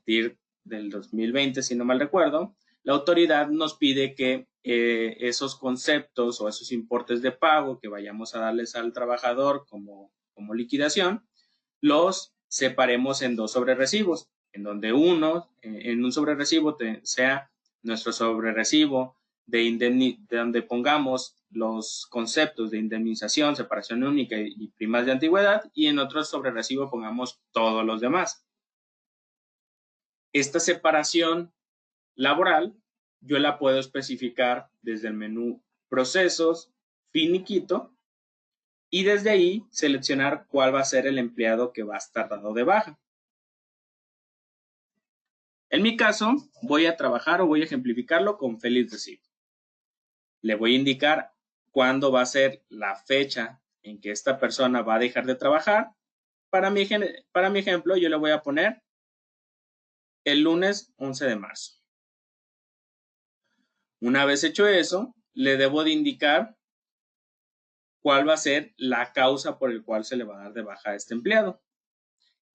partir del 2020, si no mal recuerdo, la autoridad nos pide que esos conceptos o esos importes de pago que vayamos a darles al trabajador como liquidación, los separemos en dos sobrerecibos, en donde uno, en un sobrerecibo sea nuestro sobrerecibo de donde pongamos los conceptos de indemnización, separación única y primas de antigüedad, y en otro sobrerecibo pongamos todos los demás. Esta separación laboral yo la puedo especificar desde el menú Procesos, Finiquito, y desde ahí seleccionar cuál va a ser el empleado que va a estar dado de baja. En mi caso, voy a trabajar o voy a ejemplificarlo con Félix Recibo. Le voy a indicar cuándo va a ser la fecha en que esta persona va a dejar de trabajar. Para mi ejemplo, yo le voy a poner el lunes 11 de marzo. Una vez hecho eso, le debo de indicar cuál va a ser la causa por el cual se le va a dar de baja a este empleado.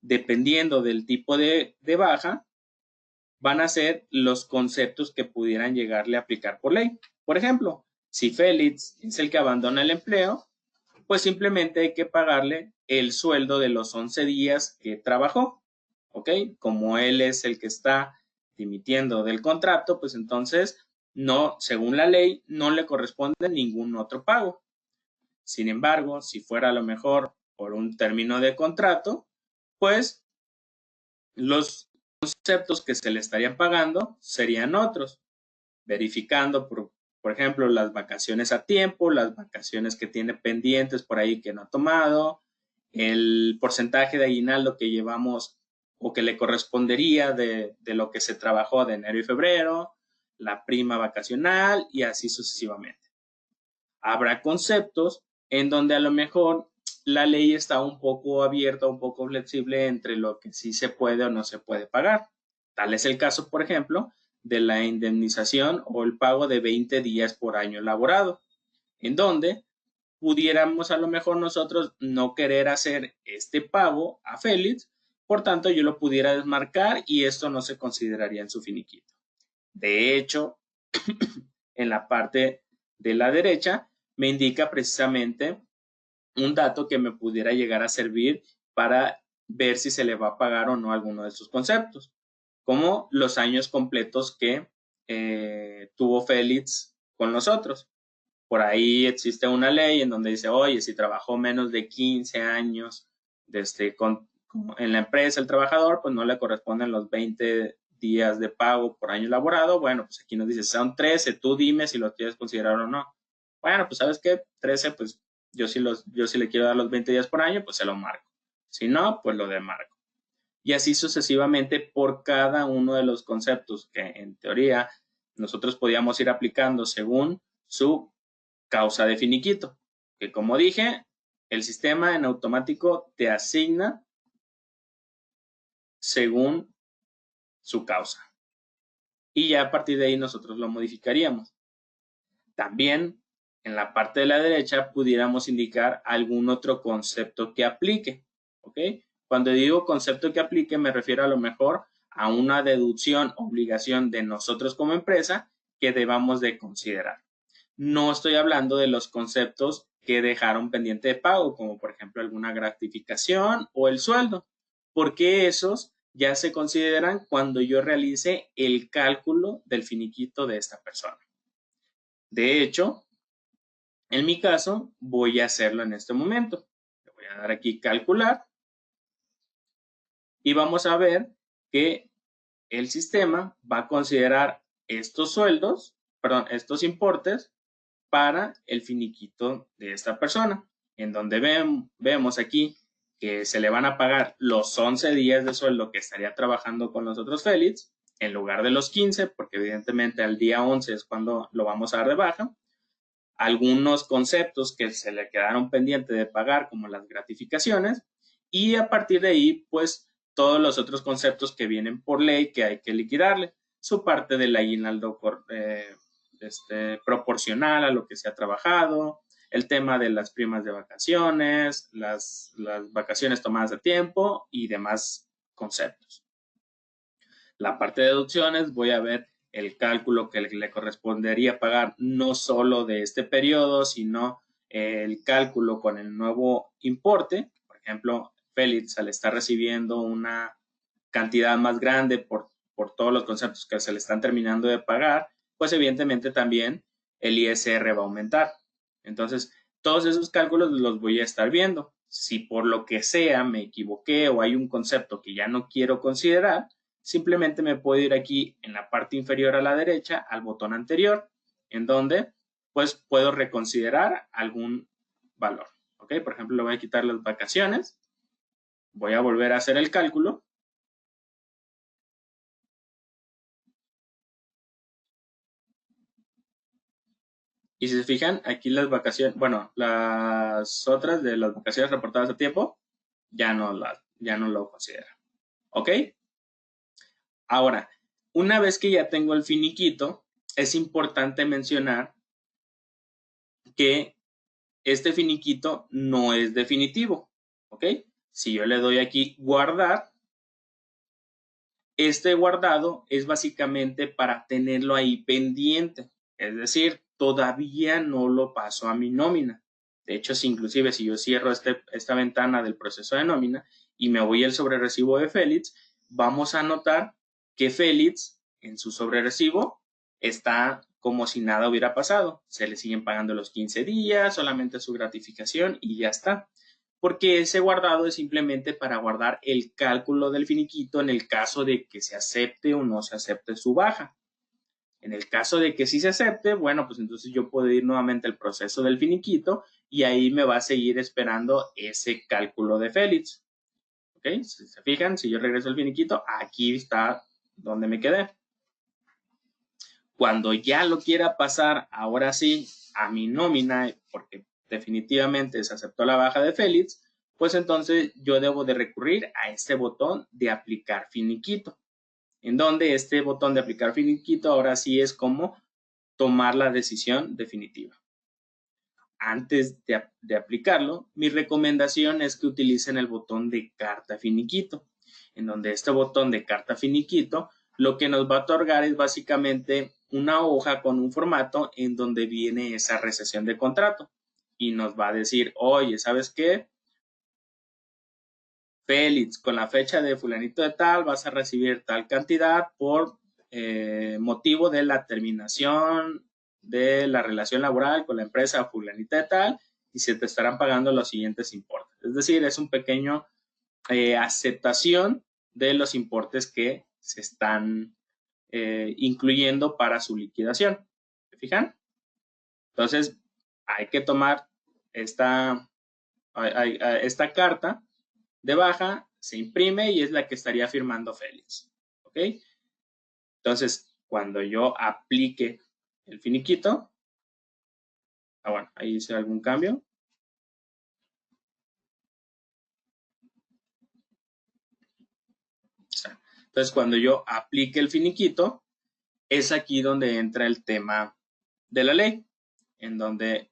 Dependiendo del tipo de baja, van a ser los conceptos que pudieran llegarle a aplicar por ley. Por ejemplo, si Félix es el que abandona el empleo, pues simplemente hay que pagarle el sueldo de los 11 días que trabajó, ¿ok? Como él es el que está dimitiendo del contrato, pues entonces no, según la ley, no le corresponde ningún otro pago. Sin embargo, si fuera a lo mejor por un término de contrato, pues los conceptos que se le estarían pagando serían otros, verificando, por ejemplo, las vacaciones a tiempo, las vacaciones que tiene pendientes por ahí que no ha tomado, el porcentaje de aguinaldo que llevamos o que le correspondería de lo que se trabajó de enero y febrero, la prima vacacional y así sucesivamente. Habrá conceptos en donde a lo mejor la ley está un poco abierta, un poco flexible entre lo que sí se puede o no se puede pagar. Tal es el caso, por ejemplo, de la indemnización o el pago de 20 días por año laborado, en donde pudiéramos a lo mejor nosotros no querer hacer este pago a Félix, por tanto yo lo pudiera desmarcar y esto no se consideraría en su finiquito. De hecho, en la parte de la derecha me indica precisamente un dato que me pudiera llegar a servir para ver si se le va a pagar o no alguno de sus conceptos, como los años completos que tuvo Félix con nosotros. Por ahí existe una ley en donde dice, oye, si trabajó menos de 15 años en la empresa el trabajador, pues no le corresponden los 20 días de pago por año laborado. Bueno, pues aquí nos dice, son 13, tú dime si lo quieres considerar o no. Bueno, pues ¿sabes qué? 13, pues yo si le quiero dar los 20 días por año, pues se lo marco. Si no, pues lo demarco. Y así sucesivamente por cada uno de los conceptos que en teoría nosotros podíamos ir aplicando según su causa de finiquito. Que como dije, el sistema en automático te asigna según su causa. Y ya a partir de ahí nosotros lo modificaríamos. También en la parte de la derecha pudiéramos indicar algún otro concepto que aplique, ¿ok? Cuando digo concepto que aplique me refiero a lo mejor a una deducción, obligación de nosotros como empresa que debamos de considerar. No estoy hablando de los conceptos que dejaron pendiente de pago, como por ejemplo alguna gratificación o el sueldo, porque esos ya se consideran cuando yo realice el cálculo del finiquito de esta persona. De hecho, en mi caso, voy a hacerlo en este momento. Le voy a dar aquí calcular y vamos a ver que el sistema va a considerar estos sueldos, perdón, estos importes para el finiquito de esta persona, en donde vemos aquí que se le van a pagar los 11 días de sueldo que estaría trabajando con los otros Félix, en lugar de los 15, porque evidentemente al día 11 es cuando lo vamos a dar de baja. Algunos conceptos que se le quedaron pendientes de pagar, como las gratificaciones, y a partir de ahí, pues, todos los otros conceptos que vienen por ley que hay que liquidarle, su parte del aguinaldo proporcional a lo que se ha trabajado, el tema de las primas de vacaciones, las vacaciones tomadas de tiempo y demás conceptos. la parte de deducciones, voy a ver el cálculo que le correspondería pagar no solo de este periodo, sino el cálculo con el nuevo importe. Por ejemplo, Félix, al estar recibiendo una cantidad más grande por todos los conceptos que se le están terminando de pagar, pues evidentemente también el ISR va a aumentar. Entonces, todos esos cálculos los voy a estar viendo. Si por lo que sea me equivoqué o hay un concepto que ya no quiero considerar, simplemente me puedo ir aquí en la parte inferior a la derecha al botón anterior, en donde pues puedo reconsiderar algún valor. ¿Ok? Por ejemplo, le voy a quitar las vacaciones, voy a volver a hacer el cálculo. Y si se fijan, aquí las vacaciones, bueno, las otras de las vacaciones reportadas a tiempo, ya no lo considera. ¿Ok? Ahora, una vez que ya tengo el finiquito, es importante mencionar que este finiquito no es definitivo. ¿Ok? Si yo le doy aquí guardar, este guardado es básicamente para tenerlo ahí pendiente. Es decir, todavía no lo paso a mi nómina. De hecho, inclusive si yo cierro esta ventana del proceso de nómina y me voy al sobrerecibo de Félix, vamos a notar que Félix en su sobrerecibo está como si nada hubiera pasado. Se le siguen pagando los 15 días, solamente su gratificación y ya está. Porque ese guardado es simplemente para guardar el cálculo del finiquito en el caso de que se acepte o no se acepte su baja. En el caso de que sí se acepte, bueno, pues entonces yo puedo ir nuevamente al proceso del finiquito y ahí me va a seguir esperando ese cálculo de Félix. ¿Ok? Si se fijan, si yo regreso al finiquito, aquí está donde me quedé. Cuando ya lo quiera pasar, ahora sí, a mi nómina, porque definitivamente se aceptó la baja de Félix, pues entonces yo debo de recurrir a este botón de aplicar finiquito, en donde este botón de aplicar finiquito ahora sí es como tomar la decisión definitiva. Antes de aplicarlo, mi recomendación es que utilicen el botón de carta finiquito, en donde este botón de carta finiquito lo que nos va a otorgar es básicamente una hoja con un formato en donde viene esa recesión de contrato y nos va a decir, oye, ¿sabes qué? Félix, con la fecha de fulanito de tal, vas a recibir tal cantidad por motivo de la terminación de la relación laboral con la empresa fulanita de tal y se te estarán pagando los siguientes importes. Es decir, es un pequeño aceptación de los importes que se están incluyendo para su liquidación. ¿Se fijan? Entonces, hay que tomar esta carta de baja, se imprime y es la que estaría firmando Félix. ¿Ok? Entonces, cuando yo aplique el finiquito, bueno, ahí hice algún cambio. Entonces, cuando yo aplique el finiquito, es aquí donde entra el tema de la ley, en donde,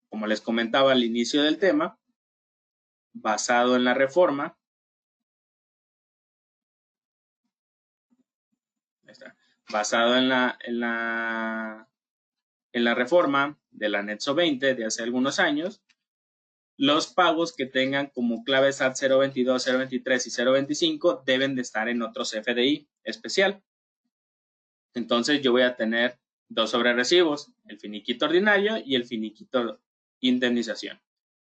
como les comentaba al inicio del tema, basado en la reforma, basado en la reforma del anexo 20 de hace algunos años, los pagos que tengan como clave SAT 022, 023 y 025 deben de estar en otros FDI especial. Entonces yo voy a tener dos sobrerecibos, el finiquito ordinario y el finiquito indemnización.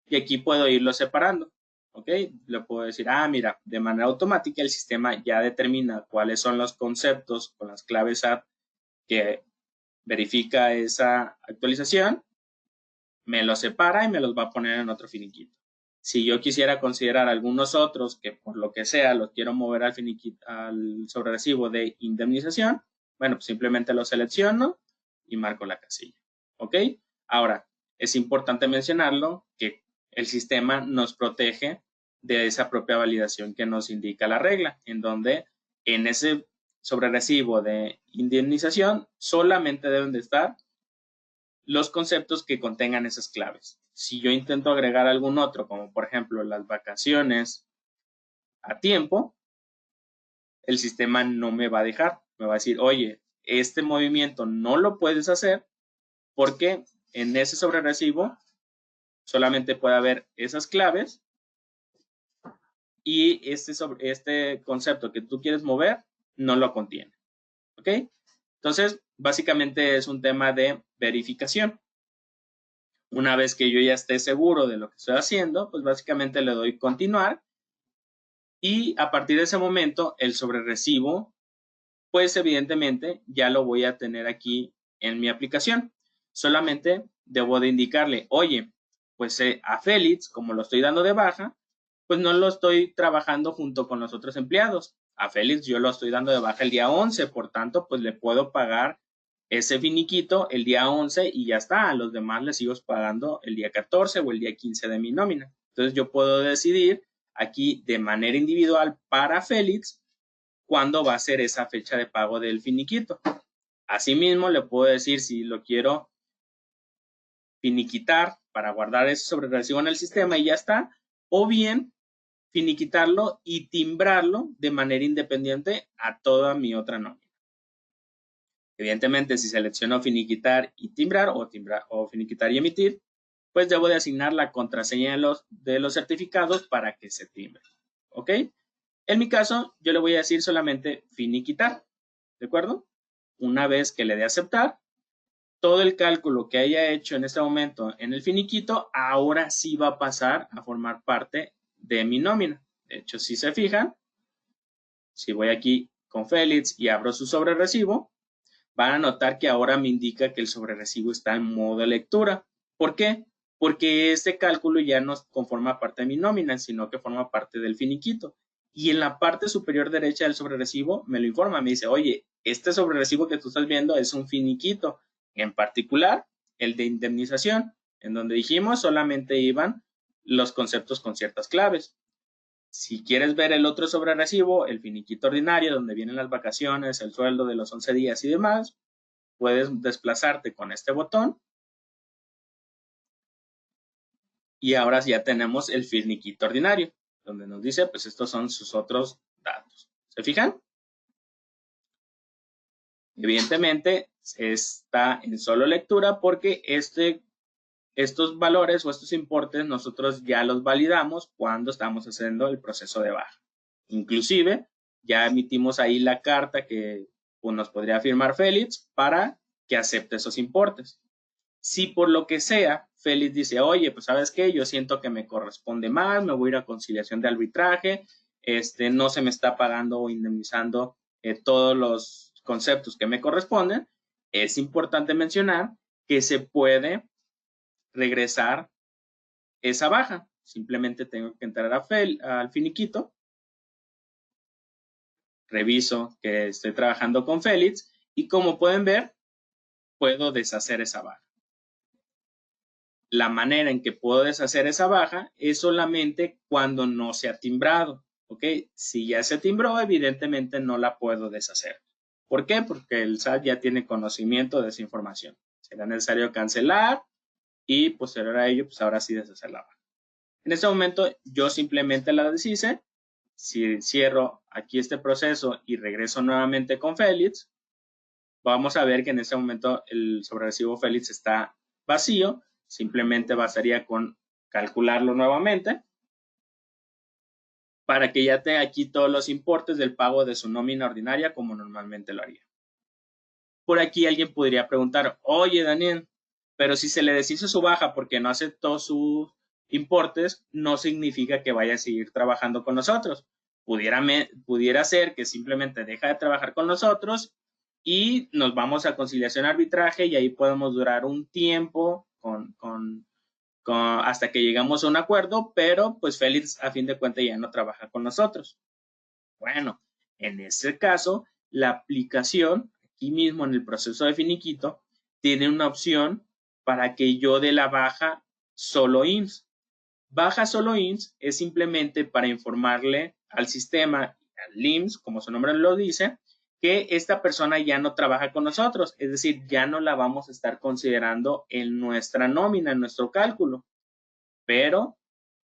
Y aquí puedo irlo separando. ¿Ok? Le puedo decir, mira, de manera automática el sistema ya determina cuáles son los conceptos con las claves SAT que verifica esa actualización, me los separa y me los va a poner en otro finiquito. Si yo quisiera considerar algunos otros que por lo que sea los quiero mover al finiquito, al sobrerecibo de indemnización, bueno, pues simplemente lo selecciono y marco la casilla. ¿Ok? Ahora, es importante mencionarlo que el sistema nos protege de esa propia validación que nos indica la regla, en donde en ese sobrerecibo de indemnización solamente deben de estar los conceptos que contengan esas claves. Si yo intento agregar algún otro, como por ejemplo las vacaciones a tiempo, el sistema no me va a dejar. Me va a decir, oye, este movimiento no lo puedes hacer porque en ese sobrerecibo solamente puede haber esas claves y este concepto que tú quieres mover no lo contiene. ¿Ok? Entonces, básicamente es un tema de verificación. Una vez que yo ya esté seguro de lo que estoy haciendo, pues básicamente le doy continuar y a partir de ese momento el sobrerecibo, pues evidentemente ya lo voy a tener aquí en mi aplicación. Solamente debo de indicarle, oye, pues a Félix, como lo estoy dando de baja, pues no lo estoy trabajando junto con los otros empleados. A Félix yo lo estoy dando de baja el día 11, por tanto, pues le puedo pagar ese finiquito el día 11 y ya está. A los demás les sigo pagando el día 14 o el día 15 de mi nómina. Entonces yo puedo decidir aquí de manera individual para Félix cuándo va a ser esa fecha de pago del finiquito. Asimismo, le puedo decir si lo quiero finiquitar para guardar ese sobrerecibo en el sistema y ya está, o bien finiquitarlo y timbrarlo de manera independiente a toda mi otra nómina. Evidentemente, si selecciono finiquitar y timbrar o finiquitar y emitir, pues debo de asignar la contraseña de los certificados para que se timbre. ¿Ok? En mi caso, yo le voy a decir solamente finiquitar. ¿De acuerdo? Una vez que le dé a aceptar, todo el cálculo que haya hecho en este momento en el finiquito, ahora sí va a pasar a formar parte de mi nómina. De hecho, si se fijan, si voy aquí con Félix y abro su sobrerecibo, van a notar que ahora me indica que el sobrerecibo está en modo lectura. ¿Por qué? Porque este cálculo ya no conforma parte de mi nómina, sino que forma parte del finiquito. Y en la parte superior derecha del sobrerecibo me lo informa, me dice, oye, este sobrerecibo que tú estás viendo es un finiquito, en particular el de indemnización, en donde dijimos solamente iban los conceptos con ciertas claves. Si quieres ver el otro sobrerecibo, el finiquito ordinario, donde vienen las vacaciones, el sueldo de los 11 días y demás, puedes desplazarte con este botón y ahora ya tenemos el finiquito ordinario, donde nos dice, pues estos son sus otros datos. ¿Se fijan? Evidentemente está en solo lectura porque estos valores o estos importes nosotros ya los validamos cuando estamos haciendo el proceso de baja. Inclusive ya emitimos ahí la carta que pues, nos podría firmar Félix para que acepte esos importes. Si por lo que sea Félix dice, oye, pues sabes qué, yo siento que me corresponde más, me voy a ir a conciliación de arbitraje, no se me está pagando o indemnizando todos los conceptos que me corresponden, es importante mencionar que se puede regresar esa baja. Simplemente tengo que entrar al finiquito, reviso que estoy trabajando con Félix y como pueden ver, puedo deshacer esa baja. La manera en que puedo deshacer esa baja es solamente cuando no se ha timbrado, ¿ok? Si ya se timbró, evidentemente no la puedo deshacer. ¿Por qué? Porque el SAT ya tiene conocimiento de esa información. Será necesario cancelar y posterior a ello, pues ahora sí deshacer la baja. En este momento yo simplemente la deshice. Si cierro aquí este proceso y regreso nuevamente con Félix, vamos a ver que en este momento el sobrerecibo Félix está vacío. Simplemente bastaría con calcularlo nuevamente para que ya tenga aquí todos los importes del pago de su nómina ordinaria como normalmente lo haría. Por aquí alguien podría preguntar, oye Daniel, pero si se le deshizo su baja porque no aceptó sus importes, no significa que vaya a seguir trabajando con nosotros. Pudiera ser que simplemente deja de trabajar con nosotros y nos vamos a conciliación arbitraje y ahí podemos durar un tiempo hasta que llegamos a un acuerdo, pero pues Félix a fin de cuentas ya no trabaja con nosotros. Bueno, en ese caso, la aplicación, aquí mismo en el proceso de finiquito, tiene una opción para que yo dé la baja solo IMSS. Baja solo IMSS es simplemente para informarle al sistema, al IMSS, como su nombre lo dice, que esta persona ya no trabaja con nosotros, es decir, ya no la vamos a estar considerando en nuestra nómina, en nuestro cálculo. Pero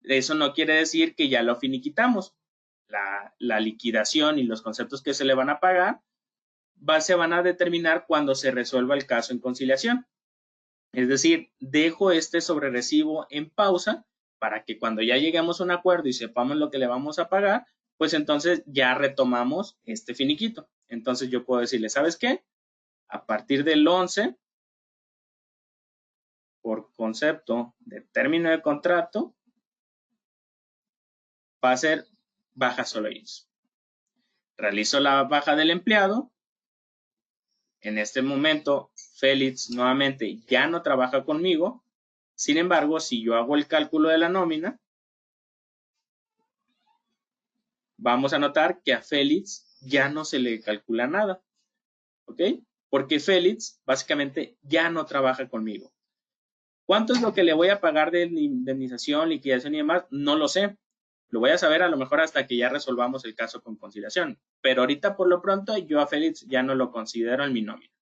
eso no quiere decir que ya lo finiquitamos. la liquidación y los conceptos que se le van a pagar se van a determinar cuando se resuelva el caso en conciliación. Es decir, dejo este sobrerecibo en pausa para que cuando ya lleguemos a un acuerdo y sepamos lo que le vamos a pagar, pues entonces ya retomamos este finiquito. Entonces yo puedo decirle, ¿sabes qué? A partir del 11, por concepto de término de contrato, va a ser baja solo INS. Realizo la baja del empleado. En este momento, Félix nuevamente ya no trabaja conmigo. Sin embargo, si yo hago el cálculo de la nómina, vamos a notar que a Félix ya no se le calcula nada. ¿Ok? Porque Félix básicamente ya no trabaja conmigo. ¿Cuánto es lo que le voy a pagar de indemnización, liquidación y demás? No lo sé. Lo voy a saber a lo mejor hasta que ya resolvamos el caso con conciliación. Pero ahorita por lo pronto yo a Félix ya no lo considero en mi nómina.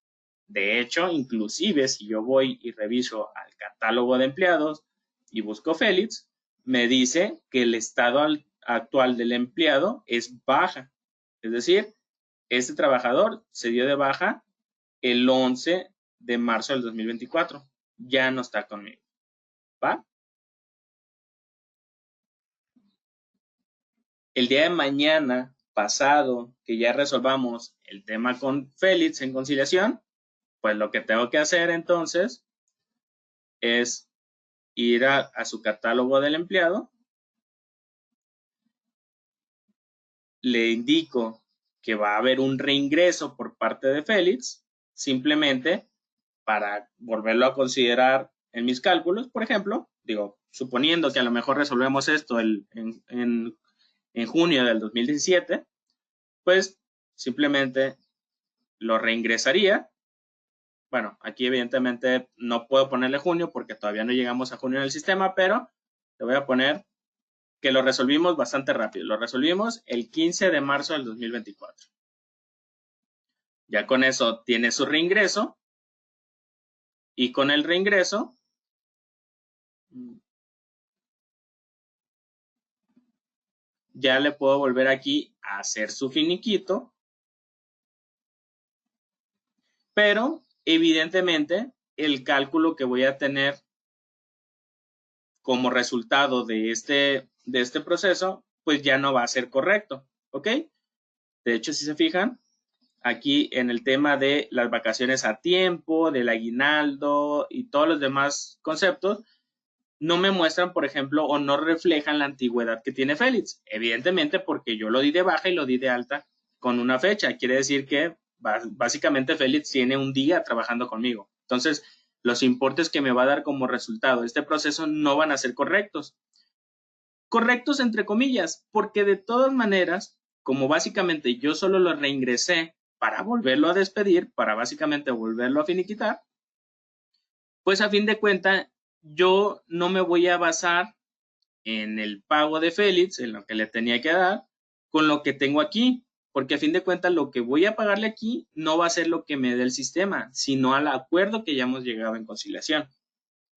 De hecho, inclusive si yo voy y reviso al catálogo de empleados y busco Félix, me dice que el estado actual del empleado es baja. Es decir, este trabajador se dio de baja el 11 de marzo del 2024. Ya no está conmigo. ¿Va? El día de mañana, pasado, que ya resolvamos el tema con Félix en conciliación, pues lo que tengo que hacer entonces es ir a su catálogo del empleado, le indico que va a haber un reingreso por parte de Félix, simplemente para volverlo a considerar en mis cálculos, por ejemplo, digo, suponiendo que a lo mejor resolvemos esto en junio del 2017, pues simplemente lo reingresaría. Bueno, aquí evidentemente no puedo ponerle junio porque todavía no llegamos a junio en el sistema, pero le voy a poner que lo resolvimos bastante rápido. Lo resolvimos el 15 de marzo del 2024. Ya con eso tiene su reingreso y con el reingreso ya le puedo volver aquí a hacer su finiquito, pero evidentemente el cálculo que voy a tener como resultado de este proceso, pues ya no va a ser correcto, ¿ok? De hecho, si se fijan, aquí en el tema de las vacaciones a tiempo, del aguinaldo y todos los demás conceptos, no me muestran, por ejemplo, o no reflejan la antigüedad que tiene Félix. Evidentemente porque yo lo di de baja y lo di de alta con una fecha. Quiere decir que básicamente Félix tiene un día trabajando conmigo. Entonces, los importes que me va a dar como resultado este proceso no van a ser correctos. Correctos entre comillas, porque de todas maneras, como básicamente yo solo lo reingresé para volverlo a despedir, para básicamente volverlo a finiquitar, pues a fin de cuentas yo no me voy a basar en el pago de Félix, en lo que le tenía que dar, con lo que tengo aquí, porque a fin de cuentas lo que voy a pagarle aquí no va a ser lo que me dé el sistema, sino al acuerdo que ya hemos llegado en conciliación.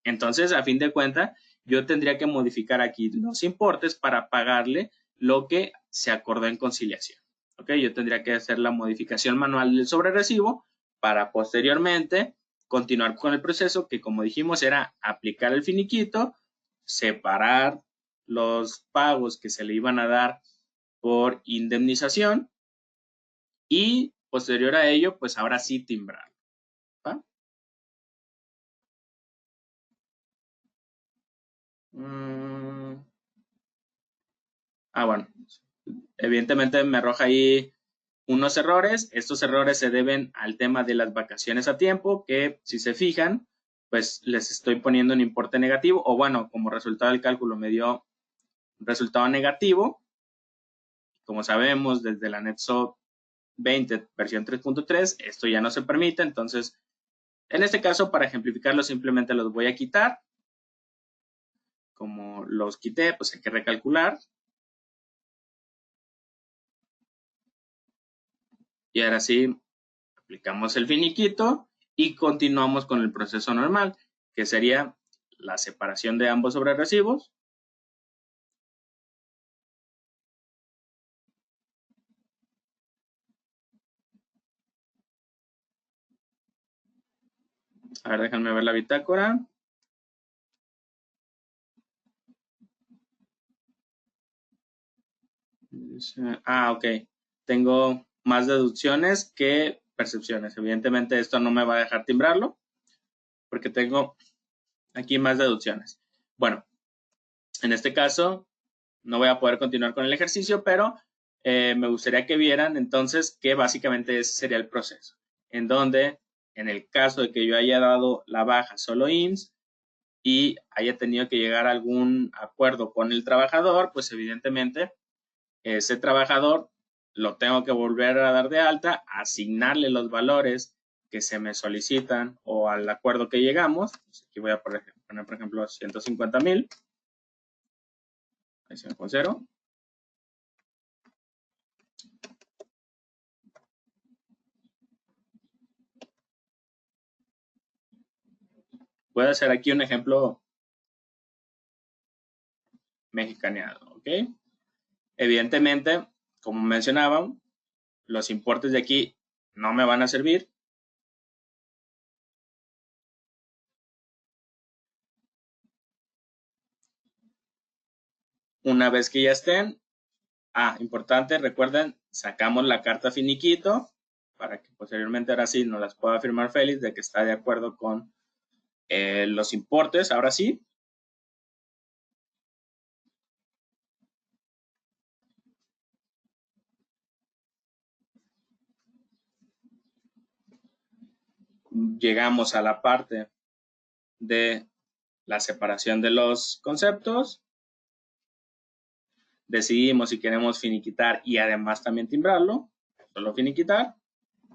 Entonces, a fin de cuentas, yo tendría que modificar aquí los importes para pagarle lo que se acordó en conciliación. ¿Ok? Yo tendría que hacer la modificación manual del sobrerecibo para posteriormente continuar con el proceso que, como dijimos, era aplicar el finiquito, separar los pagos que se le iban a dar por indemnización y posterior a ello, pues ahora sí timbrar. ¿Va? Bueno, evidentemente me arroja ahí unos errores. Estos errores se deben al tema de las vacaciones a tiempo, que si se fijan, pues les estoy poniendo un importe negativo, o bueno, como resultado del cálculo me dio un resultado negativo. Como sabemos, desde el anexo 20, versión 3.3, esto ya no se permite. Entonces, en este caso, para ejemplificarlo, simplemente los voy a quitar. Como los quité, pues hay que recalcular. Y ahora sí, aplicamos el finiquito y continuamos con el proceso normal, que sería la separación de ambos sobrerecibos. A ver, déjenme ver la bitácora. Ok. Tengo más deducciones que percepciones. Evidentemente esto no me va a dejar timbrarlo porque tengo aquí más deducciones. Bueno, en este caso no voy a poder continuar con el ejercicio, pero me gustaría que vieran entonces que básicamente ese sería el proceso, en donde en el caso de que yo haya dado la baja solo IMSS y haya tenido que llegar a algún acuerdo con el trabajador, pues evidentemente ese trabajador lo tengo que volver a dar de alta, asignarle los valores que se me solicitan o al acuerdo que llegamos. Pues aquí voy a poner, por ejemplo, 150,000. Ahí se me fue 0. Voy a hacer aquí un ejemplo mexicaneado, ¿ok? Evidentemente, como mencionaba, los importes de aquí no me van a servir. Una vez que ya estén, importante, recuerden, sacamos la carta finiquito para que posteriormente ahora sí nos las pueda firmar Félix de que está de acuerdo con los importes. Ahora sí, llegamos a la parte de la separación de los conceptos. Decidimos si queremos finiquitar y además también timbrarlo. Solo finiquitar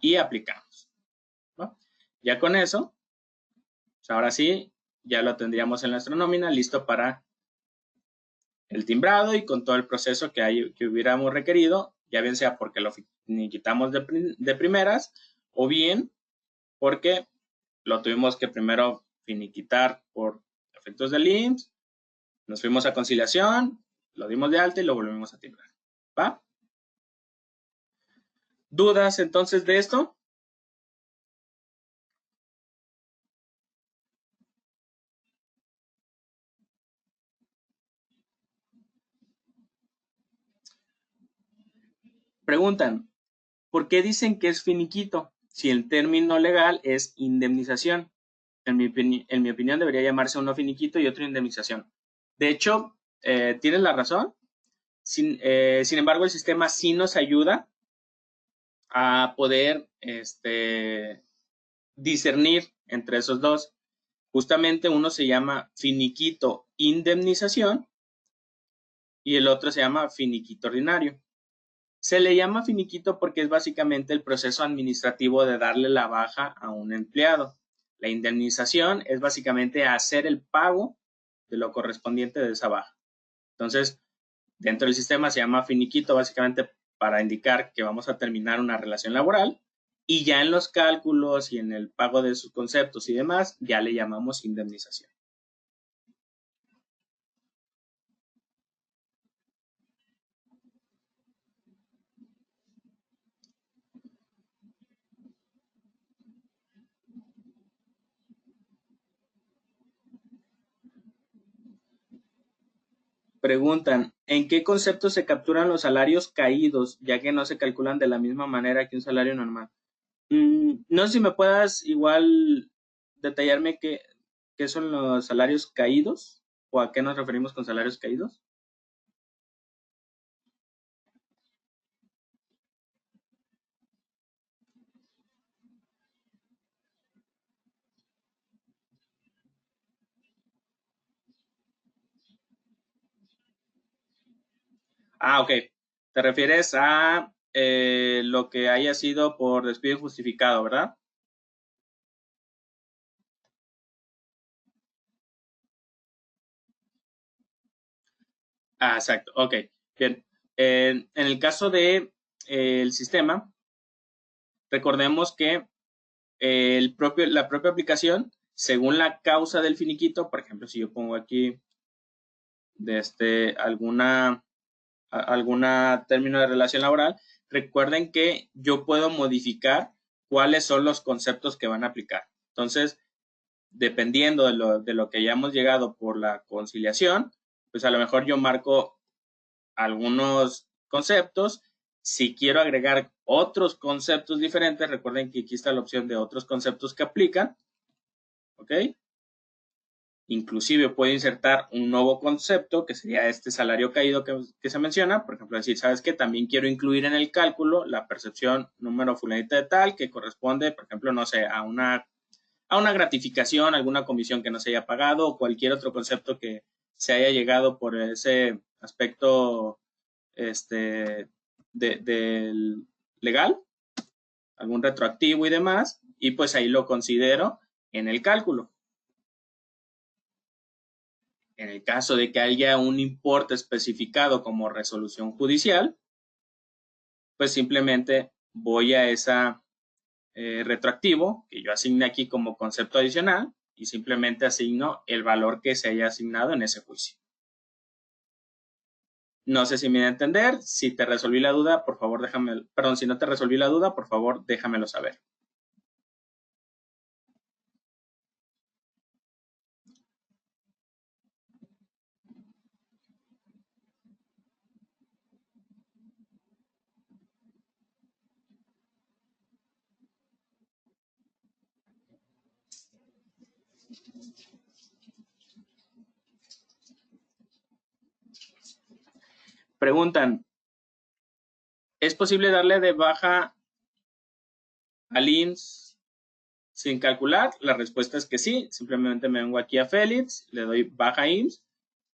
y aplicamos, ¿no? Ya con eso, pues ahora sí, ya lo tendríamos en nuestra nómina listo para el timbrado y con todo el proceso que hubiéramos requerido, ya bien sea porque lo finiquitamos de primeras o bien porque lo tuvimos que primero finiquitar por efectos del IMSS, nos fuimos a conciliación, lo dimos de alta y lo volvimos a timbrar, ¿va? ¿Dudas entonces de esto? Preguntan, ¿por qué dicen que es finiquito si el término legal es indemnización? En mi opinión debería llamarse uno finiquito y otro indemnización. De hecho, tienes la razón. Sin embargo, el sistema sí nos ayuda a poder discernir entre esos dos. Justamente uno se llama finiquito indemnización y el otro se llama finiquito ordinario. Se le llama finiquito porque es básicamente el proceso administrativo de darle la baja a un empleado. La indemnización es básicamente hacer el pago de lo correspondiente de esa baja. Entonces, dentro del sistema se llama finiquito básicamente para indicar que vamos a terminar una relación laboral y ya en los cálculos y en el pago de sus conceptos y demás, ya le llamamos indemnización. Preguntan, ¿en qué concepto se capturan los salarios caídos, ya que no se calculan de la misma manera que un salario normal? No sé si me puedas igual detallarme qué son los salarios caídos o a qué nos referimos con salarios caídos. Ok. Te refieres a lo que haya sido por despido injustificado, ¿verdad? Exacto. Ok. Bien. En el caso de el sistema, recordemos que la propia aplicación, según la causa del finiquito, por ejemplo, si yo pongo aquí alguna término de relación laboral, recuerden que yo puedo modificar cuáles son los conceptos que van a aplicar. Entonces, dependiendo de lo que hayamos llegado por la conciliación, pues a lo mejor yo marco algunos conceptos. Si quiero agregar otros conceptos diferentes, recuerden que aquí está la opción de otros conceptos que aplican, ¿ok? Inclusive puedo insertar un nuevo concepto, que sería este salario caído que se menciona. Por ejemplo, decir, ¿sabes qué? También quiero incluir en el cálculo la percepción número fulanita de tal, que corresponde, por ejemplo, no sé, a una gratificación, alguna comisión que no se haya pagado o cualquier otro concepto que se haya llegado por ese aspecto del legal, algún retroactivo y demás, y pues ahí lo considero en el cálculo. En el caso de que haya un importe especificado como resolución judicial, pues simplemente voy a esa retroactivo que yo asigné aquí como concepto adicional y simplemente asigno el valor que se haya asignado en ese juicio. No sé si me da a entender. Si te resolví la duda, por favor déjame, perdón, si no te resolví la duda, por favor déjamelo saber. Preguntan, ¿es posible darle de baja al IMSS sin calcular? La respuesta es que sí. Simplemente me vengo aquí a Félix, le doy baja IMSS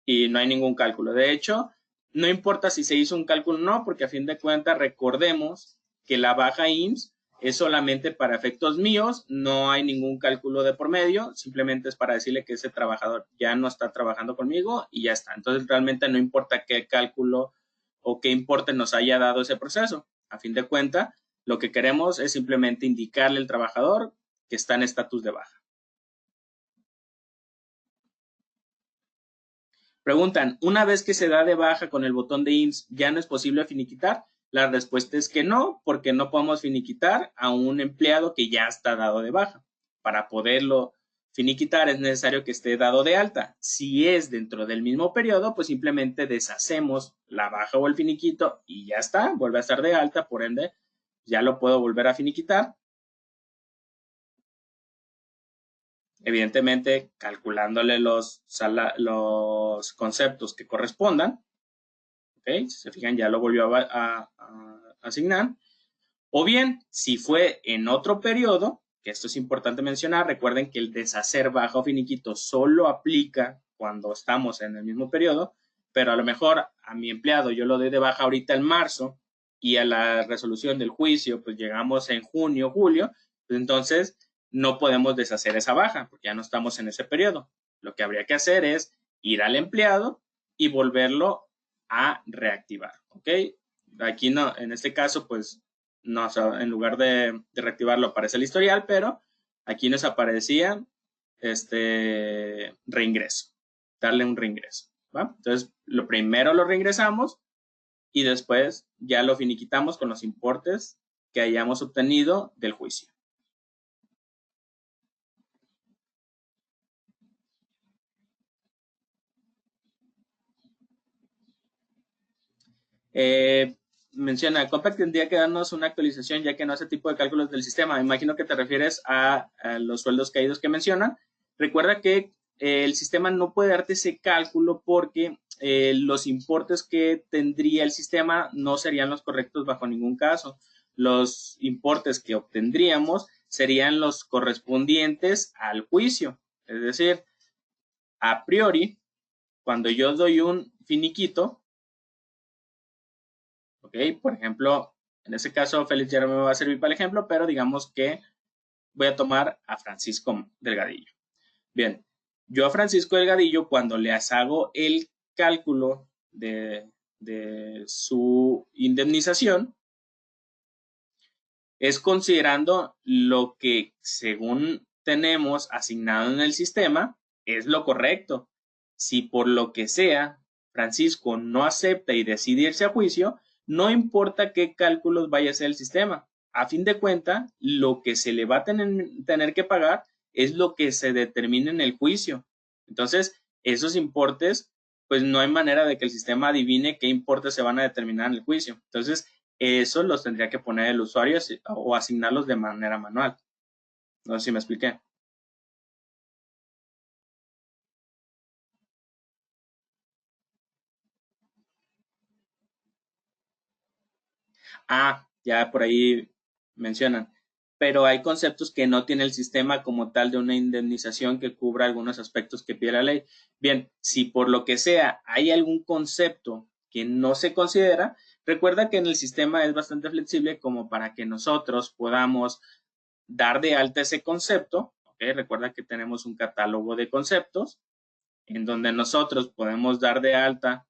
y no hay ningún cálculo. De hecho, no importa si se hizo un cálculo o no, porque a fin de cuentas recordemos que la baja IMSS es solamente para efectos míos, no hay ningún cálculo de por medio, simplemente es para decirle que ese trabajador ya no está trabajando conmigo y ya está. Entonces realmente no importa qué cálculo o qué importe nos haya dado ese proceso. A fin de cuentas, lo que queremos es simplemente indicarle al trabajador que está en estatus de baja. Preguntan, ¿una vez que se da de baja con el botón de IMSS, ya no es posible finiquitar? La respuesta es que no, porque no podemos finiquitar a un empleado que ya está dado de baja. Para poderlo finiquitar es necesario que esté dado de alta. Si es dentro del mismo periodo, pues simplemente deshacemos la baja o el finiquito y ya está, vuelve a estar de alta, por ende ya lo puedo volver a finiquitar. Evidentemente, calculándole los conceptos que correspondan. ¿Okay? Si se fijan, ya lo volvió a asignar. O bien, si fue en otro periodo, que esto es importante mencionar, recuerden que el deshacer baja o finiquito solo aplica cuando estamos en el mismo periodo, pero a lo mejor a mi empleado yo lo doy de baja ahorita en marzo y a la resolución del juicio pues llegamos en junio, julio, pues entonces no podemos deshacer esa baja porque ya no estamos en ese periodo. Lo que habría que hacer es ir al empleado y volverlo a reactivar, ¿ok? Aquí no, en este caso pues no, o sea, en lugar de reactivarlo aparece el historial, pero aquí nos aparecía reingreso, darle un reingreso, ¿va? Entonces, lo primero lo reingresamos y después ya lo finiquitamos con los importes que hayamos obtenido del juicio. Menciona, Compact tendría que darnos una actualización ya que no hace tipo de cálculos del sistema. Me imagino que te refieres a los sueldos caídos que mencionan. Recuerda que el sistema no puede darte ese cálculo porque los importes que tendría el sistema no serían los correctos bajo ningún caso. Los importes que obtendríamos serían los correspondientes al juicio. Es decir, a priori, cuando yo doy un finiquito, ¿ok? Por ejemplo, en ese caso, Félix ya no me va a servir para el ejemplo, pero digamos que voy a tomar a Francisco Delgadillo. Bien, yo a Francisco Delgadillo, cuando le hago el cálculo de su indemnización, es considerando lo que según tenemos asignado en el sistema es lo correcto. Si por lo que sea Francisco no acepta y decide irse a juicio, no importa qué cálculos vaya a hacer el sistema. A fin de cuentas, lo que se le va a tener que pagar es lo que se determina en el juicio. Entonces, esos importes, pues no hay manera de que el sistema adivine qué importes se van a determinar en el juicio. Entonces, eso los tendría que poner el usuario o asignarlos de manera manual. No sé si me expliqué. Ya por ahí mencionan. Pero hay conceptos que no tiene el sistema como tal de una indemnización que cubra algunos aspectos que pide la ley. Bien, si por lo que sea hay algún concepto que no se considera, recuerda que en el sistema es bastante flexible como para que nosotros podamos dar de alta ese concepto. ¿Okay? Recuerda que tenemos un catálogo de conceptos en donde nosotros podemos dar de alta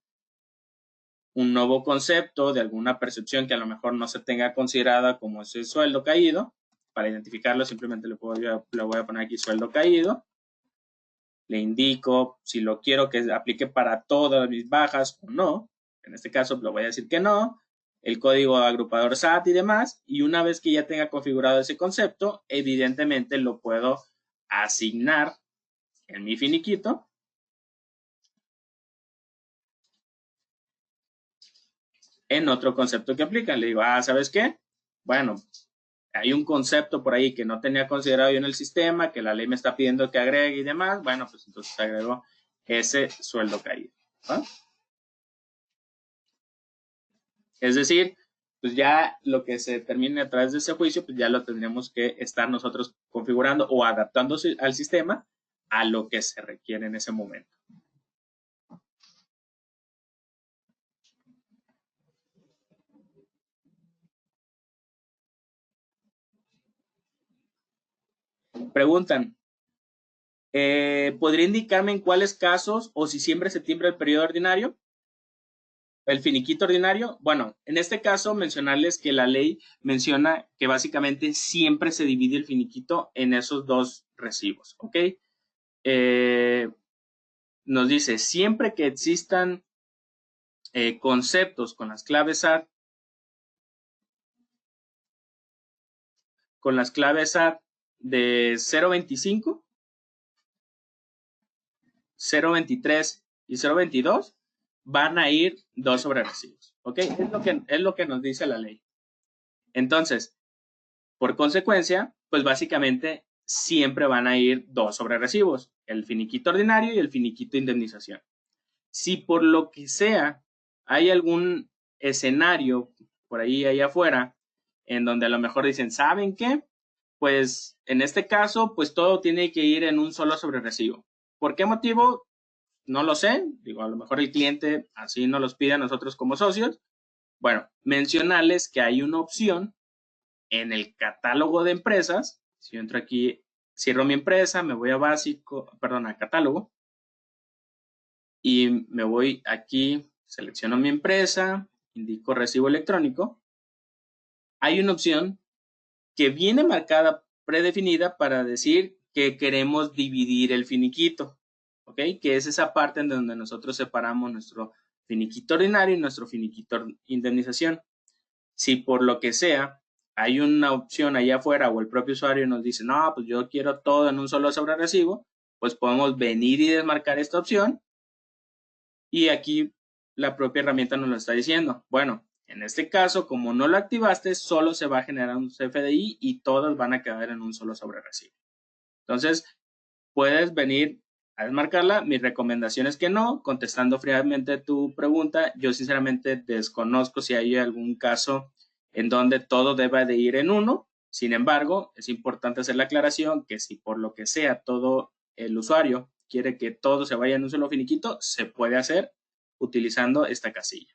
un nuevo concepto de alguna percepción que a lo mejor no se tenga considerada como ese sueldo caído. Para identificarlo simplemente le voy a poner aquí sueldo caído. Le indico si lo quiero que aplique para todas mis bajas o no. En este caso lo voy a decir que no. El código agrupador SAT y demás. Y una vez que ya tenga configurado ese concepto, evidentemente lo puedo asignar en mi finiquito en otro concepto que aplica. Le digo, ¿sabes qué? Bueno, hay un concepto por ahí que no tenía considerado yo en el sistema, que la ley me está pidiendo que agregue y demás. Bueno, pues entonces agrego ese sueldo caído. ¿Va? Es decir, pues ya lo que se determine a través de ese juicio, pues ya lo tendríamos que estar nosotros configurando o adaptándose al sistema a lo que se requiere en ese momento. Preguntan, ¿podría indicarme en cuáles casos o si siempre se timbra el periodo ordinario? El finiquito ordinario, bueno, en este caso mencionarles que la ley menciona que básicamente siempre se divide el finiquito en esos dos recibos, ¿ok? Nos dice, siempre que existan conceptos con las claves SAT, de 0.25, 0.23 y 0.22, van a ir 2 sobre recibos, ¿ok? Es lo que nos dice la ley. Entonces, por consecuencia, pues básicamente siempre van a ir 2 sobre recibos, el finiquito ordinario y el finiquito indemnización. Si por lo que sea hay algún escenario por ahí allá afuera en donde a lo mejor dicen, ¿saben qué? Pues en este caso, pues todo tiene que ir en un solo sobre recibo. ¿Por qué motivo? No lo sé. Digo, a lo mejor el cliente así nos los pide a nosotros como socios. Bueno, mencionarles que hay una opción en el catálogo de empresas. Si yo entro aquí, cierro mi empresa, me voy a básico, perdón, a catálogo y me voy aquí, selecciono mi empresa, indico recibo electrónico. Hay una opción que viene marcada, predefinida para decir que queremos dividir el finiquito, ¿ok? Que es esa parte en donde nosotros separamos nuestro finiquito ordinario y nuestro finiquito indemnización. Si por lo que sea hay una opción allá afuera o el propio usuario nos dice, no, pues yo quiero todo en un solo sobre recibo, pues podemos venir y desmarcar esta opción y aquí la propia herramienta nos lo está diciendo. Bueno, en este caso, como no lo activaste, solo se va a generar un CFDI y todos van a quedar en un solo sobre recibo. Entonces, puedes venir a desmarcarla. Mi recomendación es que no, contestando fríamente tu pregunta. Yo sinceramente desconozco si hay algún caso en donde todo deba de ir en uno. Sin embargo, es importante hacer la aclaración que si por lo que sea todo el usuario quiere que todo se vaya en un solo finiquito, se puede hacer utilizando esta casilla.